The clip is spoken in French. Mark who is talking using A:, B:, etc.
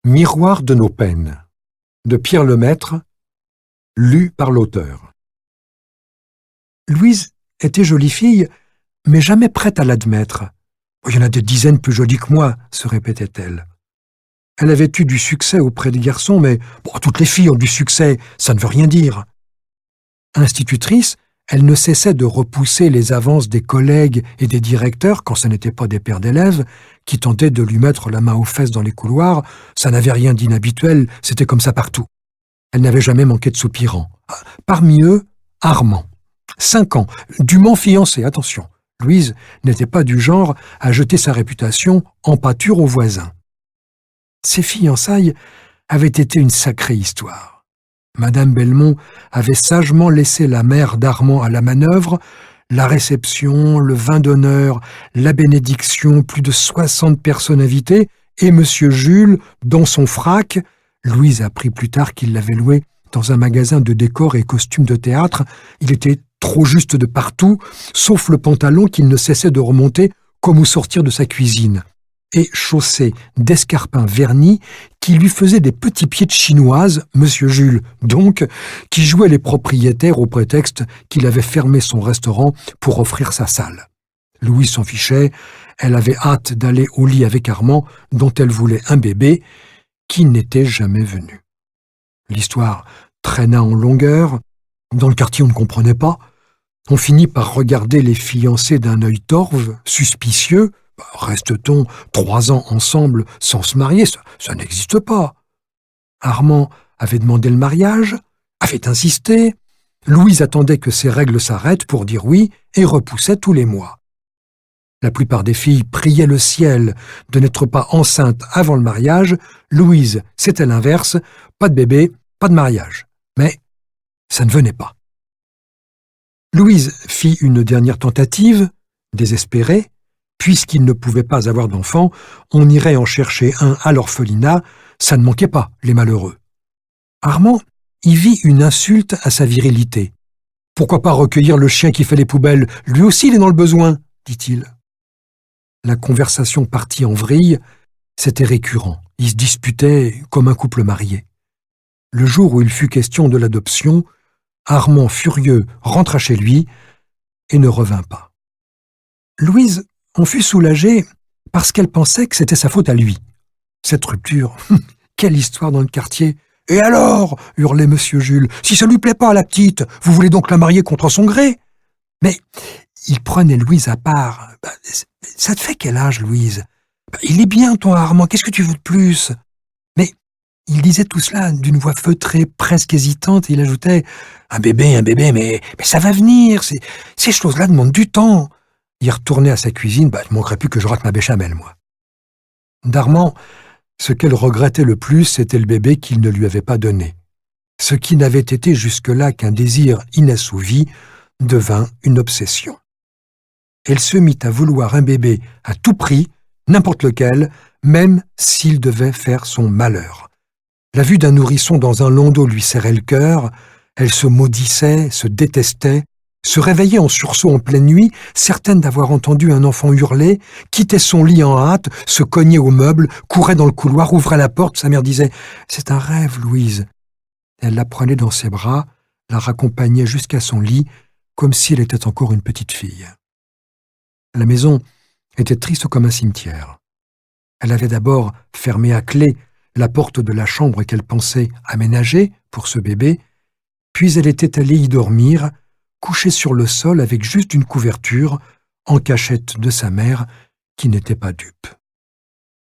A: Miroir de nos peines, de Pierre Lemaître, lu par l'auteur. Louise était jolie fille, mais jamais prête à l'admettre. « Il y en a des dizaines plus jolies que moi », se répétait-elle. Elle avait eu du succès auprès des garçons, mais toutes les filles ont du succès, ça ne veut rien dire. Institutrice, elle ne cessait de repousser les avances des collègues et des directeurs, quand ce n'était pas des pères d'élèves, qui tentaient de lui mettre la main aux fesses dans les couloirs. Ça n'avait rien d'inhabituel, c'était comme ça partout. Elle n'avait jamais manqué de soupirants. Parmi eux, Armand. 5 ans, dûment fiancé, attention. Louise n'était pas du genre à jeter sa réputation en pâture aux voisins. Ces fiançailles avaient été une sacrée histoire. Madame Belmont avait sagement laissé la mère d'Armand à la manœuvre, la réception, le vin d'honneur, la bénédiction, plus de 60 personnes invitées, et Monsieur Jules, dans son frac. Louise apprit plus tard qu'il l'avait loué dans un magasin de décors et costumes de théâtre. Il était trop juste de partout, sauf le pantalon qu'il ne cessait de remonter comme au sortir de sa cuisine, et chaussé d'escarpins vernis qui lui faisaient des petits pieds de chinoise, Monsieur Jules, donc, qui jouait les propriétaires au prétexte qu'il avait fermé son restaurant pour offrir sa salle. Louise s'en fichait, elle avait hâte d'aller au lit avec Armand, dont elle voulait un bébé, qui n'était jamais venu. L'histoire traîna en longueur. Dans le quartier, on ne comprenait pas. On finit par regarder les fiancés d'un œil torve, suspicieux. Reste-t-on 3 ans ensemble sans se marier? Ça n'existe pas. Armand avait demandé le mariage, avait insisté. Louise attendait que ses règles s'arrêtent pour dire oui et repoussait tous les mois. La plupart des filles priaient le ciel de n'être pas enceinte avant le mariage. Louise, c'était l'inverse, pas de bébé, pas de mariage. Mais ça ne venait pas. Louise fit une dernière tentative, désespérée. Puisqu'il ne pouvait pas avoir d'enfant, on irait en chercher un à l'orphelinat, ça ne manquait pas, les malheureux. Armand y vit une insulte à sa virilité. « Pourquoi pas recueillir le chien qui fait les poubelles? Lui aussi, il est dans le besoin, » dit-il. La conversation partit en vrille, c'était récurrent. Ils se disputaient comme un couple marié. Le jour où il fut question de l'adoption, Armand, furieux, rentra chez lui et ne revint pas. Louise en fut soulagée parce qu'elle pensait que c'était sa faute à lui. Cette rupture, quelle histoire dans le quartier! « Et alors » hurlait Monsieur Jules, « si ça lui plaît pas à la petite, vous voulez donc la marier contre son gré ?» Mais il prenait Louise à part. « Ça te fait quel âge, Louise ?»« Il est bien, ton Armand, qu'est-ce que tu veux de plus ?» Mais il disait tout cela d'une voix feutrée, presque hésitante, et il ajoutait « Un bébé, mais ça va venir, ces choses-là demandent du temps. » Il retournait à sa cuisine, il ne manquerait plus que je rate ma béchamel, moi. D'Armand, ce qu'elle regrettait le plus, c'était le bébé qu'il ne lui avait pas donné. Ce qui n'avait été jusque-là qu'un désir inassouvi devint une obsession. Elle se mit à vouloir un bébé à tout prix, n'importe lequel, même s'il devait faire son malheur. La vue d'un nourrisson dans un landau lui serrait le cœur, elle se maudissait, se détestait, se réveillait en sursaut en pleine nuit, certaine d'avoir entendu un enfant hurler, quittait son lit en hâte, se cognait au meuble, courait dans le couloir, ouvrait la porte. Sa mère disait « C'est un rêve, Louise ». Elle la prenait dans ses bras, la raccompagnait jusqu'à son lit, comme si elle était encore une petite fille. La maison était triste comme un cimetière. Elle avait d'abord fermé à clé la porte de la chambre qu'elle pensait aménager pour ce bébé, puis elle était allée y dormir, couchée sur le sol avec juste une couverture, en cachette de sa mère qui n'était pas dupe.